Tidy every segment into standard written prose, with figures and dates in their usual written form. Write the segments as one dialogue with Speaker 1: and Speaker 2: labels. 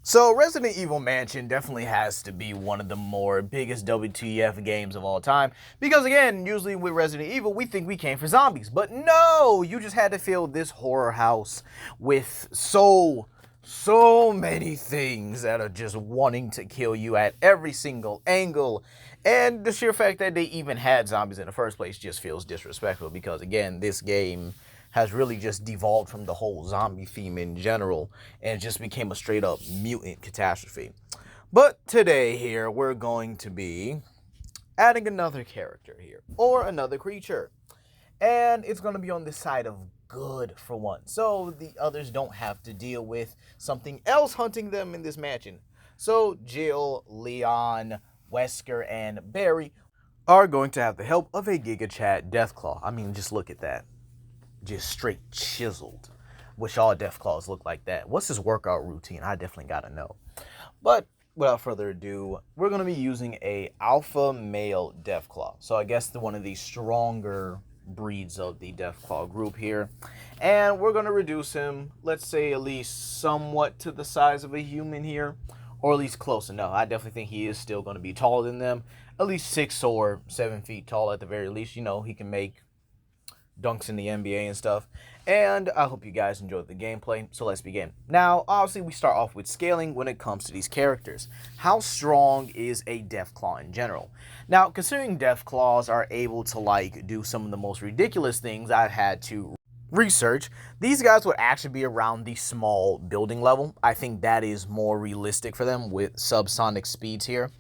Speaker 1: So Resident Evil Mansion definitely has to be one of the more biggest WTF games of all time. Because again, usually with Resident Evil, we think we came for zombies. But no, you just had to fill this horror house with so many things that are just wanting to kill you at every single angle. And the sheer fact that they even had zombies in the first place just feels disrespectful. Because again, this game has really just devolved from the whole zombie theme in general and just became a straight up mutant catastrophe. But today here we're going to be adding another character here or another creature. And it's going to be on the side of good for once. So the others don't have to deal with something else hunting them in this mansion. So Jill, Leon, Wesker, and Barry are going to have the help of a Giga Chat Deathclaw. I mean, just look at that. Just straight chiseled. Wish all Deathclaws look like that. What's his workout routine? I definitely gotta know. But without further ado, we're gonna be using a alpha male Deathclaw. So I guess one of the stronger breeds of the Deathclaw group here. And we're gonna reduce him, let's say at least somewhat to the size of a human here. Or at least close enough. I definitely think he is still gonna be taller than them. At least 6 or 7 feet tall at the very least. You know, he can make dunks in the NBA and stuff. And I hope you guys enjoyed the gameplay, so let's begin. Now, obviously, we start off with scaling when it comes to these characters. How strong is a Deathclaw in general? Now, considering Deathclaws are able to, like, do some of the most ridiculous things I've had to research, these guys would actually be around the small building level. I think that is more realistic for them with subsonic speeds here.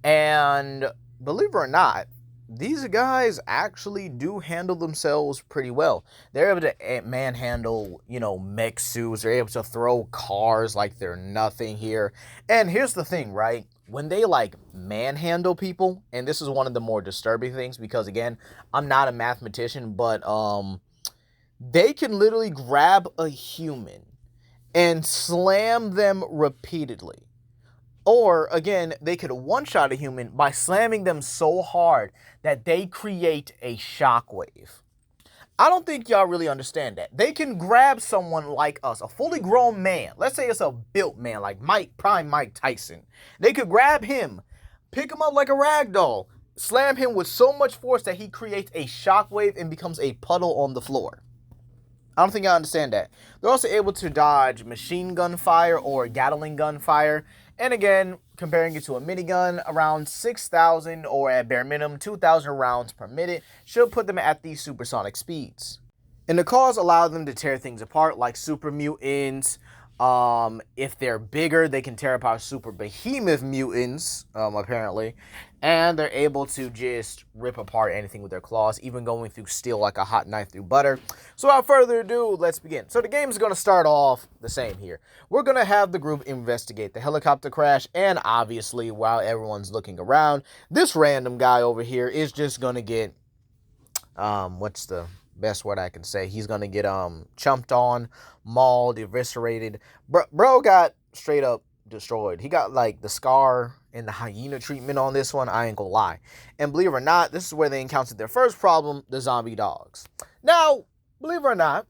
Speaker 1: And believe it or not, these guys actually do handle themselves pretty well. They're able to manhandle, mech suits. They're able to throw cars like they're nothing here. And here's the thing, right? When they, manhandle people, and this is one of the more disturbing things because, again, I'm not a mathematician, but they can literally grab a human and slam them repeatedly. Or, again, they could one-shot a human by slamming them so hard that they create a shockwave. I don't think y'all really understand that. They can grab someone like us, a fully grown man. Let's say it's a built man like Prime Mike Tyson. They could grab him, pick him up like a rag doll, slam him with so much force that he creates a shockwave and becomes a puddle on the floor. I don't think y'all understand that. They're also able to dodge machine gun fire or Gatling gun fire. And again, comparing it to a minigun, around 6,000 or at bare minimum 2,000 rounds per minute should put them at these supersonic speeds. And the claws allow them to tear things apart like super mutants. If they're bigger, they can tear apart super behemoth mutants, apparently. And they're able to just rip apart anything with their claws, even going through steel like a hot knife through butter. So without further ado, let's begin. So the game is going to start off the same here. We're going to have the group investigate the helicopter crash, and obviously, while everyone's looking around, this random guy over here is just going to get, what's the best word I can say? He's going to get chumped on, mauled, eviscerated. Bro got straight up destroyed. He got like the scar and the hyena treatment on this one. I ain't gonna lie. And believe it or not, this is where they encountered their first problem, the zombie dogs. Now, believe it or not,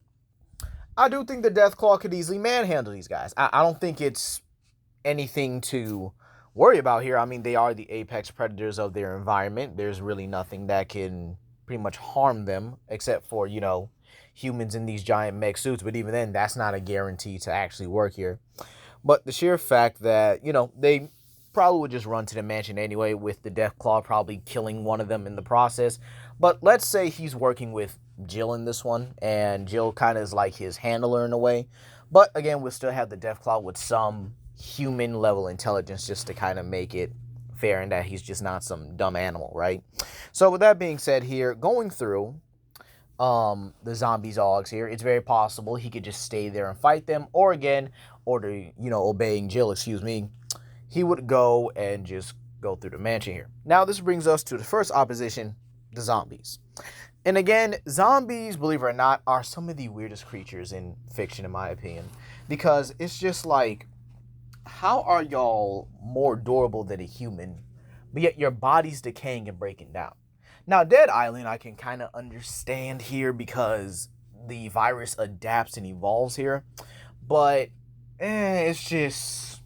Speaker 1: I do think the Deathclaw could easily manhandle these guys. I don't think it's anything to worry about here. I mean, they are the apex predators of their environment. There's really nothing that can pretty much harm them except for, humans in these giant mech suits. But even then, that's not a guarantee to actually work here. But the sheer fact that, they probably would just run to the mansion anyway, with the Deathclaw probably killing one of them in the process. But let's say he's working with Jill in this one, and Jill kind of is like his handler in a way. But again, we'll still have the Deathclaw with some human level intelligence just to kind of make it fair and that he's just not some dumb animal, right? So with that being said here, going through the zombie dogs here, it's very possible he could just stay there and fight them, or again, obeying Jill, he would go and just go through the mansion here. Now this brings us to the first opposition, the zombies. And again, zombies, believe it or not, are some of the weirdest creatures in fiction, in my opinion, because it's just like, how are y'all more durable than a human, but yet your body's decaying and breaking down? Now, Dead Island, I can kind of understand here because the virus adapts and evolves here. But, it's just,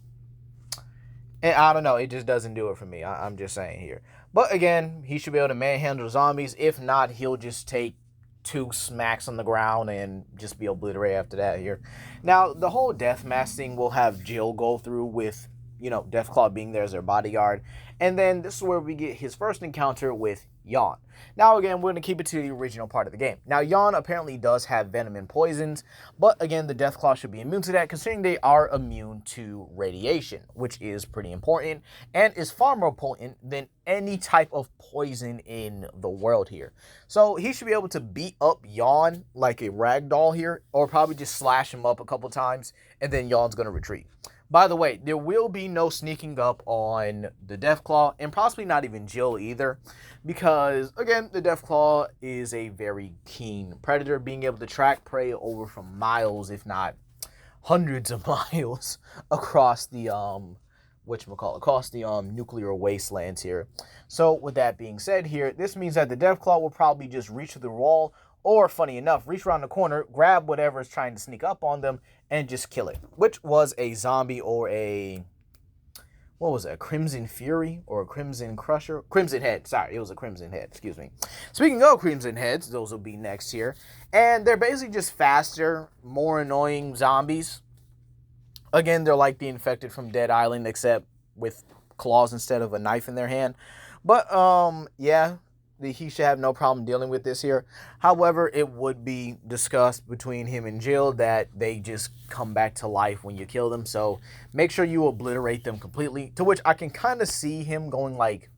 Speaker 1: And I don't know, it just doesn't do it for me. I'm just saying here. But again, he should be able to manhandle zombies. If not, he'll just take 2 smacks on the ground and just be obliterated after that here. Now, the whole deathmatch thing will have Jill go through with, Deathclaw being there as their bodyguard. And then this is where we get his first encounter with Yawn. Now, again, we're going to keep it to the original part of the game. Now, Yawn apparently does have venom and poisons, but again, the Deathclaw should be immune to that, considering they are immune to radiation, which is pretty important, and is far more potent than any type of poison in the world here. So he should be able to beat up Yawn like a rag doll here, or probably just slash him up a couple times, and then Yawn's going to retreat. By the way, there will be no sneaking up on the Deathclaw, and possibly not even Jill either, because, again, the Deathclaw is a very keen predator, being able to track prey over from miles, if not hundreds of miles, across the, nuclear wastelands here. So, with that being said here, this means that the Deathclaw will probably just reach to the wall, or, funny enough, reach around the corner, grab whatever is trying to sneak up on them, and just kill it. Which was a zombie or a Crimson Fury or a Crimson Crusher? Crimson Head. Sorry, it was a Crimson Head. Excuse me. Speaking of Crimson Heads, those will be next here. And they're basically just faster, more annoying zombies. Again, they're like the infected from Dead Island, except with claws instead of a knife in their hand. But, yeah, he should have no problem dealing with this here. However, it would be discussed between him and Jill that they just come back to life when you kill them. So make sure you obliterate them completely. To which I can kind of see him going like,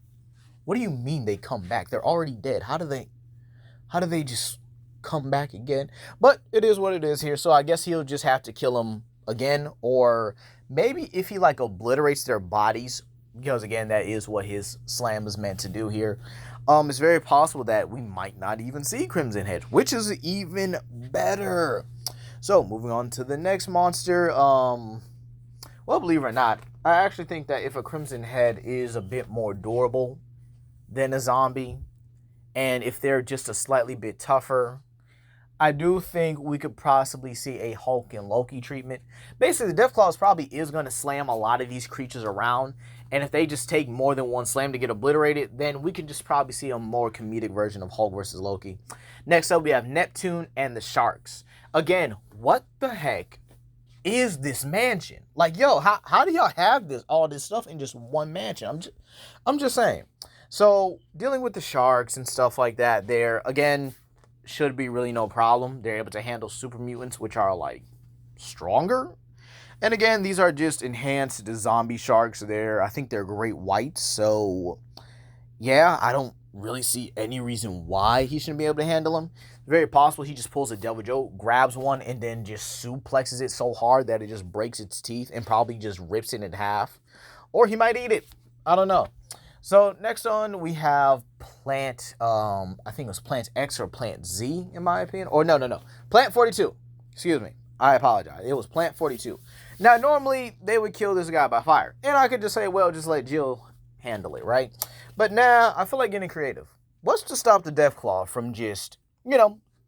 Speaker 1: what do you mean they come back? They're already dead. How do they just come back again? But it is what it is here. So I guess he'll just have to kill them again. Or maybe if he like obliterates their bodies, because again, that is what his slam is meant to do here. It's very possible that we might not even see Crimson Head, which is even better. So, moving on to the next monster. Well, believe it or not, I actually think that if a Crimson Head is a bit more durable than a zombie, and if they're just a slightly bit tougher, I do think we could possibly see a Hulk and Loki treatment. Basically, the Deathclaw probably is going to slam a lot of these creatures around, and if they just take more than one slam to get obliterated, then we can just probably see a more comedic version of Hulk versus Loki. Next up, we have Neptune and the Sharks. Again, what the heck is this mansion? Like, yo, how do y'all have all this stuff in just one mansion? I'm just saying. So, dealing with the Sharks and stuff like that there, again, should be really no problem. They're able to handle super mutants, which are, like, stronger. And again, these are just enhanced zombie sharks there. I think they're great whites. So, yeah, I don't really see any reason why he shouldn't be able to handle them. Very possible he just pulls a Devil Joe, grabs one, and then just suplexes it so hard that it just breaks its teeth and probably just rips it in half. Or he might eat it. I don't know. So, next on, we have Plant, I think it was Plant X or Plant Z, in my opinion. Or, no. Plant 42. Excuse me. I apologize. It was Plant 42. Now, normally, they would kill this guy by fire. And I could just say, well, just let Jill handle it, right? But now, I feel like getting creative. What's to stop the Deathclaw from just,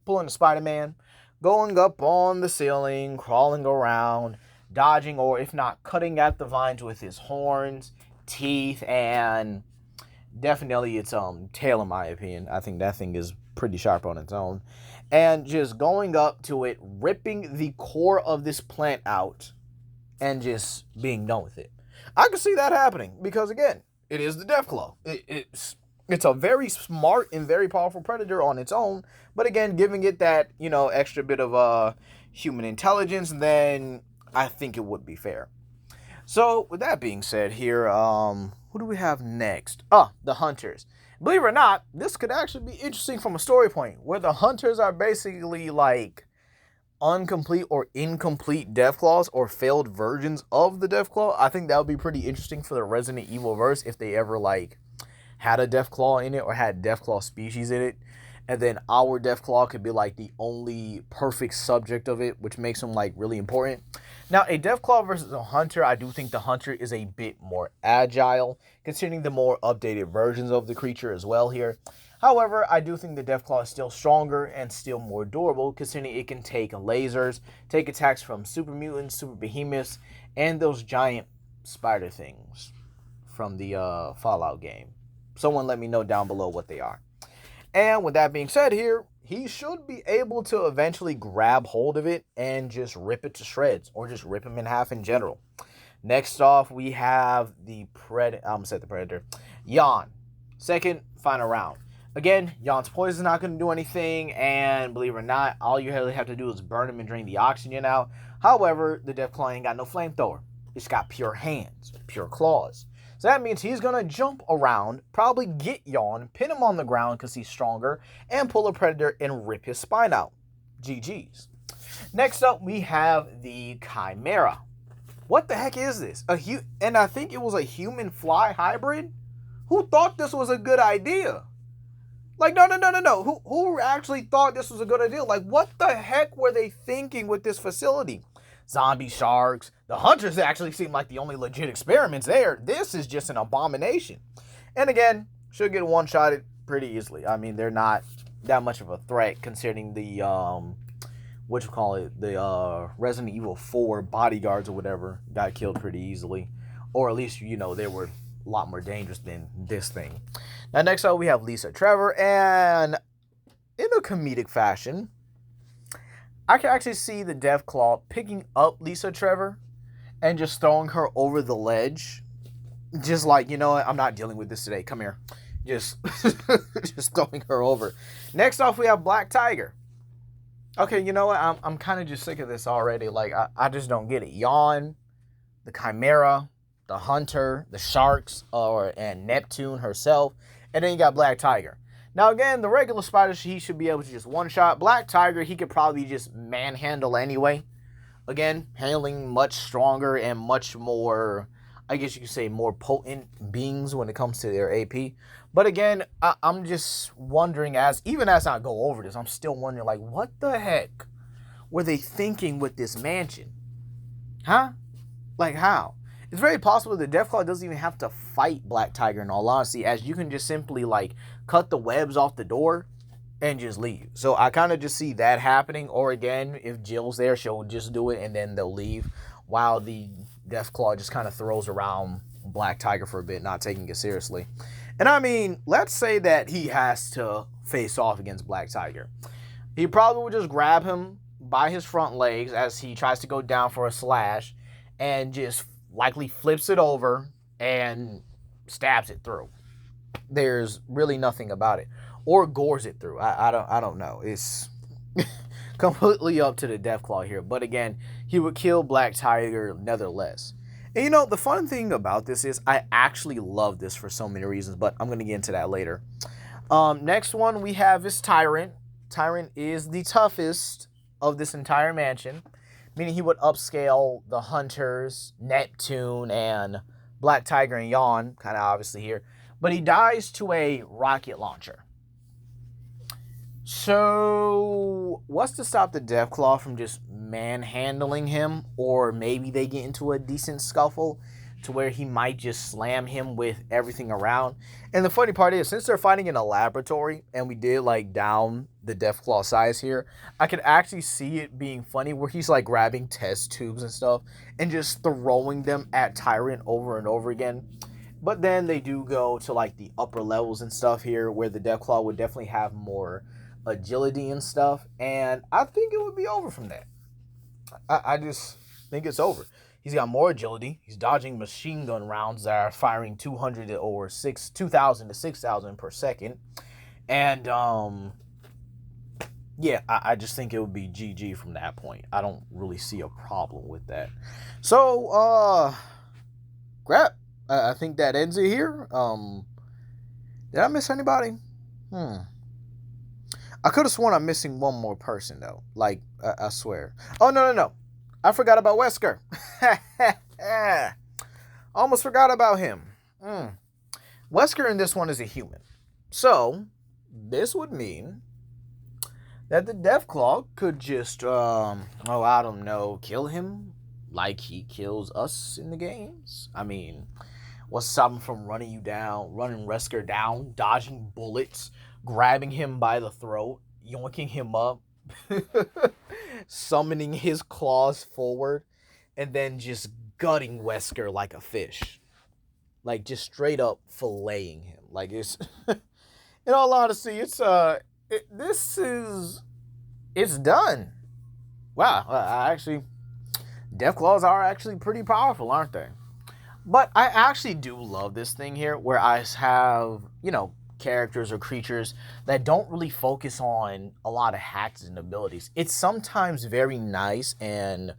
Speaker 1: pulling the Spider-Man, going up on the ceiling, crawling around, dodging, or if not, cutting at the vines with his horns, teeth, and definitely its tail, in my opinion. I think that thing is pretty sharp on its own. And just going up to it, ripping the core of this plant out, and just being done with it. I can see that happening because, again, it is the Deathclaw. It's a very smart and very powerful predator on its own, but again, giving it that, extra bit of human intelligence, then I think it would be fair. So, with that being said here, who do we have next? The Hunters. Believe it or not, this could actually be interesting from a story point, where the Hunters are basically like incomplete or incomplete Deathclaws or failed versions of the Deathclaw. I think that would be pretty interesting for the Resident Evil verse if they ever had a Deathclaw in it or had Deathclaw species in it, and then our Deathclaw could be the only perfect subject of it, which makes them really important. Now, a Deathclaw versus a Hunter, I do think the Hunter is a bit more agile, considering the more updated versions of the creature as well here. However, I do think the Deathclaw is still stronger and still more durable, considering it can take lasers, take attacks from super mutants, super behemoths, and those giant spider things. from the Fallout game. Someone let me know down below what they are. And with that being said here, he should be able to eventually grab hold of it and just rip it to shreds, or just rip him in half in general. Next off, we have the Predator. Yawn. Second, final round. Again, Yawn's poison is not going to do anything, and believe it or not, all you really have to do is burn him and drain the oxygen out. However, the Deathclaw ain't got no flamethrower. It's got pure hands, pure claws. So that means he's going to jump around, probably get Yawn, pin him on the ground because he's stronger, and pull a Predator and rip his spine out. GG's. Next up, we have the Chimera. What the heck is this? And I think it was a human-fly hybrid? Who thought this was a good idea? Like, no. Who actually thought this was a good idea? Like, what the heck were they thinking with this facility? Zombie sharks. The hunters actually seem like the only legit experiments there. This is just an abomination. And again, should get one-shotted pretty easily. I mean, they're not that much of a threat considering the, the Resident Evil 4 bodyguards or whatever got killed pretty easily. Or at least, you know, they were a lot more dangerous than this thing. Now, next up, we have Lisa Trevor. And in a comedic fashion, I can actually see the Deathclaw picking up Lisa Trevor and just throwing her over the ledge. Just like, you know what? I'm not dealing with this today. Come here. Just, just throwing her over. Next off, we have Black Tiger. Okay, you know what? I'm kind of just sick of this already. Like, I just don't get it. Yawn, the Chimera, the Hunter, the Sharks, and Neptune herself. And then you got Black Tiger. Now, again, the regular spider, he should be able to just one-shot. Black Tiger, he could probably just manhandle anyway. Again, handling much stronger and much more, I guess you could say, more potent beings when it comes to their AP. But again, I'm just wondering, even as I go over this, I'm still wondering, like, what the heck were they thinking with this mansion? Huh? Like, how? It's very possible the Deathclaw doesn't even have to fight Black Tiger, in all honesty, as you can just simply, like, cut the webs off the door and just leave. So I kind of just see that happening. Or again, if Jill's there, she'll just do it and then they'll leave, while the Deathclaw just kind of throws around Black Tiger for a bit, not taking it seriously. And I mean, let's say that he has to face off against Black Tiger. He probably would just grab him by his front legs as he tries to go down for a slash and just likely flips it over and stabs it through. There's really nothing about it. Or gores it through. I don't know. It's completely up to the Deathclaw here. But again, he would kill Black Tiger nevertheless. And you know, the fun thing about this is I actually love this for so many reasons, but I'm going to get into that later. Next one we have is Tyrant. Tyrant is the toughest of this entire mansion, meaning he would upscale the Hunters, Neptune, and Black Tiger and Yawn, kind of obviously here. But he dies to a rocket launcher. So, what's to stop the Deathclaw from just manhandling him? Or maybe they get into a decent scuffle to where he might just slam him with everything around. And the funny part is, since they're fighting in a laboratory, and we did like down the Deathclaw size here, I could actually see it being funny where he's like grabbing test tubes and stuff and just throwing them at Tyrant over and over again. But then they do go to like the upper levels and stuff here where the Deathclaw would definitely have more agility and stuff. And I think it would be over from that. I just think it's over. He's got more agility. He's dodging machine gun rounds that are firing 2,000 to 6,000 per second. And, yeah, I just think it would be GG from that point. I don't really see a problem with that. So, crap. I think that ends it here. Did I miss anybody? I could have sworn I'm missing one more person, though. Like, I swear. Oh, no. I forgot about Wesker. Almost forgot about him. Wesker in this one is a human. So, this would mean that the Deathclaw could just, I don't know, kill him like he kills us in the games. I mean, what's stopping from running Wesker down, dodging bullets, grabbing him by the throat, yoinking him up, summoning his claws forward, and then just gutting Wesker like a fish. like just straight up filleting him. Like it's, in all honesty, it's done. Wow, I actually, Deathclaws are actually pretty powerful, aren't they? But I actually do love this thing here where I have, characters or creatures that don't really focus on a lot of hacks and abilities. It's sometimes very nice and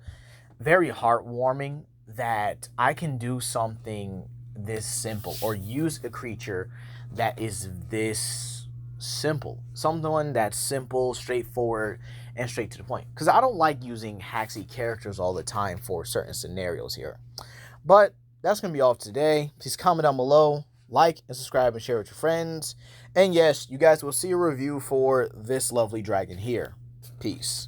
Speaker 1: very heartwarming that I can do something this simple or use a creature that is this simple. Someone that's simple, straightforward, and straight to the point. Because I don't like using hacksy characters all the time for certain scenarios here. But that's going to be all for today. Please comment down below, like and subscribe and share with your friends. And yes, you guys will see a review for this lovely dragon here. Peace.